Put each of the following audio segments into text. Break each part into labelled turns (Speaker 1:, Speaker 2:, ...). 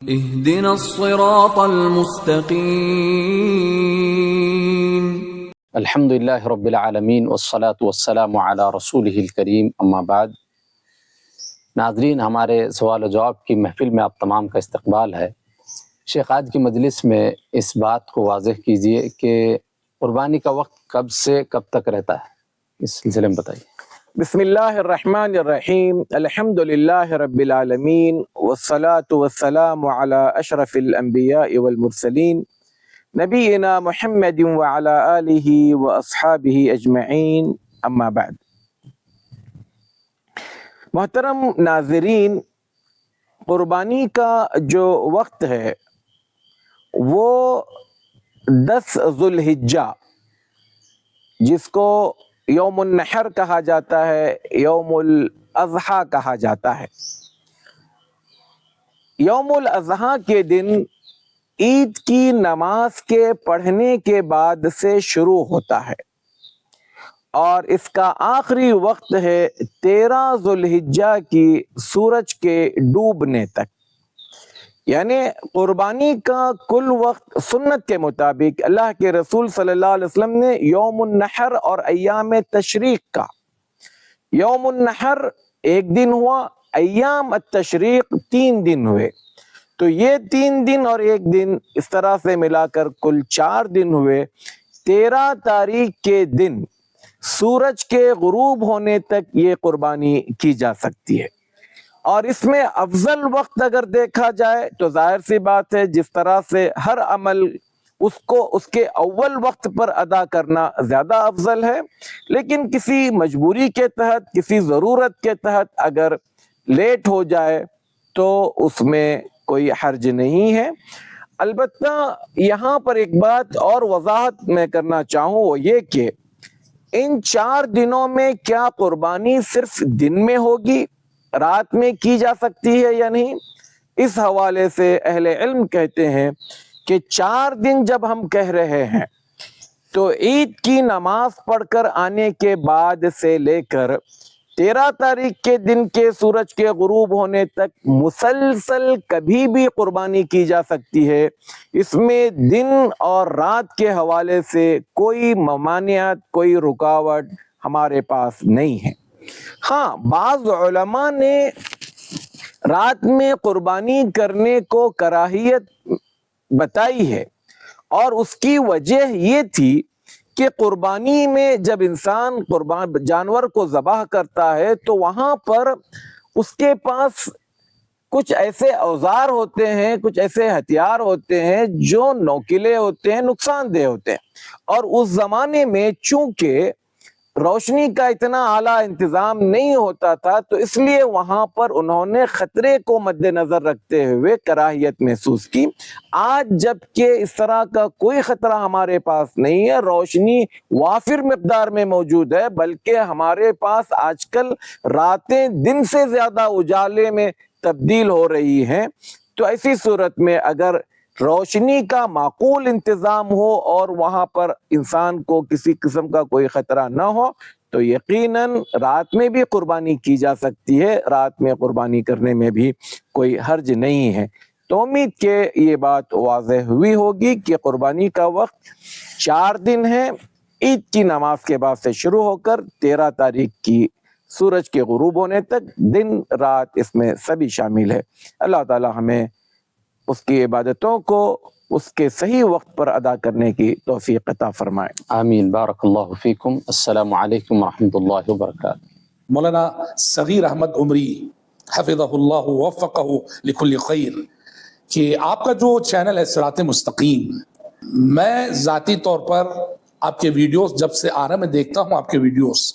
Speaker 1: اهدنا الصراط المستقیم۔
Speaker 2: الحمدللہ رب العالمین والصلاة والسلام علی رسولہ الکریم، اما بعد۔ ناظرین، ہمارے سوال و جواب کی محفل میں آپ تمام کا استقبال ہے۔ شیخ، آج کی مجلس میں اس بات کو واضح کیجئے کہ قربانی کا وقت کب سے کب تک رہتا ہے، اس سلسلے میں بتائیے۔
Speaker 3: بسم اللہ الرحمن الرحیم، الحمدللہ رب العالمین والصلاة والسلام علی اشرف الانبیاء والمرسلین نبینا محمد وعلی آلہ واصحابہ اجمعین، اما بعد۔ محترم ناظرین، قربانی کا جو وقت ہے وہ 10 ذو الحجہ، جس کو یوم النحر کہا جاتا ہے، یوم الاضحیٰ کہا جاتا ہے۔ یوم الاضحیٰ کے دن عید کی نماز کے پڑھنے کے بعد سے شروع ہوتا ہے اور اس کا آخری وقت ہے 13 ذو الحجہ کی سورج کے ڈوبنے تک۔ یعنی قربانی کا کل وقت سنت کے مطابق اللہ کے رسول صلی اللہ علیہ وسلم نے یوم النحر اور ایام تشریق کا، یوم النحر 1 دن ہوا، ایام التشریق 3 دن ہوئے، تو یہ 3 دن اور 1 دن اس طرح سے ملا کر کل 4 دن ہوئے۔ 13 تاریخ کے دن سورج کے غروب ہونے تک یہ قربانی کی جا سکتی ہے، اور اس میں افضل وقت اگر دیکھا جائے تو ظاہر سی بات ہے جس طرح سے ہر عمل اس کے اول وقت پر ادا کرنا زیادہ افضل ہے، لیکن کسی مجبوری کے تحت، کسی ضرورت کے تحت اگر لیٹ ہو جائے تو اس میں کوئی حرج نہیں ہے۔ البتہ یہاں پر ایک بات اور وضاحت میں کرنا چاہوں، وہ یہ کہ ان 4 دنوں میں کیا قربانی صرف دن میں ہوگی، رات میں کی جا سکتی ہے یا نہیں؟ اس حوالے سے اہل علم کہتے ہیں کہ 4 دن جب ہم کہہ رہے ہیں تو عید کی نماز پڑھ کر آنے کے بعد سے لے کر 13 تاریخ کے دن کے سورج کے غروب ہونے تک مسلسل کبھی بھی قربانی کی جا سکتی ہے۔ اس میں دن اور رات کے حوالے سے کوئی ممانعت، کوئی رکاوٹ ہمارے پاس نہیں ہے۔ ہاں، بعض علماء نے رات میں قربانی کرنے کو کراہیت بتائی ہے، اور اس کی وجہ یہ تھی کہ قربانی میں جب انسان جانور کو ذبح کرتا ہے تو وہاں پر اس کے پاس کچھ ایسے اوزار ہوتے ہیں، کچھ ایسے ہتھیار ہوتے ہیں جو نوکیلے ہوتے ہیں، نقصان دہ ہوتے ہیں، اور اس زمانے میں چونکہ روشنی کا اتنا اعلیٰ انتظام نہیں ہوتا تھا تو اس لیے وہاں پر انہوں نے خطرے کو مد نظر رکھتے ہوئے کراہیت محسوس کی۔ آج جب کہ اس طرح کا کوئی خطرہ ہمارے پاس نہیں ہے، روشنی وافر مقدار میں موجود ہے، بلکہ ہمارے پاس آج کل راتیں دن سے زیادہ اجالے میں تبدیل ہو رہی ہیں، تو ایسی صورت میں اگر روشنی کا معقول انتظام ہو اور وہاں پر انسان کو کسی قسم کا کوئی خطرہ نہ ہو تو یقیناً رات میں بھی قربانی کی جا سکتی ہے، رات میں قربانی کرنے میں بھی کوئی حرج نہیں ہے۔ تو امید کہ یہ بات واضح ہوئی ہوگی کہ قربانی کا وقت 4 دن ہے، عید کی نماز کے بعد سے شروع ہو کر 13 تاریخ کی سورج کے غروب ہونے تک، دن رات اس میں سبھی شامل ہے۔ اللہ تعالی ہمیں اس کی عبادتوں کو اس کے صحیح وقت پر ادا کرنے کی توفیق عطا فرمائے۔
Speaker 2: آمین۔ بارک اللہ فیکم۔ السلام علیکم ورحمۃ اللہ وبرکاتہ۔
Speaker 4: مولانا صغیر احمد عمری حفظہ اللہ ووفقہ لکل خیر، کہ آپ کا جو چینل ہے صراط مستقیم، میں ذاتی طور پر آپ کے ویڈیوز جب سے آ رہا میں دیکھتا ہوں، آپ کے ویڈیوز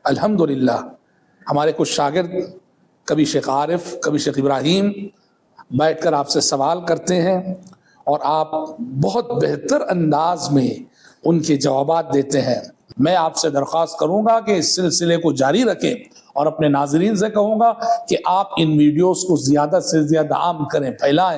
Speaker 4: الحمدللہ ہمارے کچھ شاگرد، کبھی شیخ عارف، کبھی شیخ ابراہیم، بیٹھ کر آپ سے سوال کرتے ہیں اور آپ بہت بہتر انداز میں ان کے جوابات دیتے ہیں۔ میں آپ سے درخواست کروں گا کہ اس سلسلے کو جاری رکھیں، اور اپنے ناظرین سے کہوں گا کہ آپ ان ویڈیوز کو زیادہ سے زیادہ عام کریں، پھیلائیں۔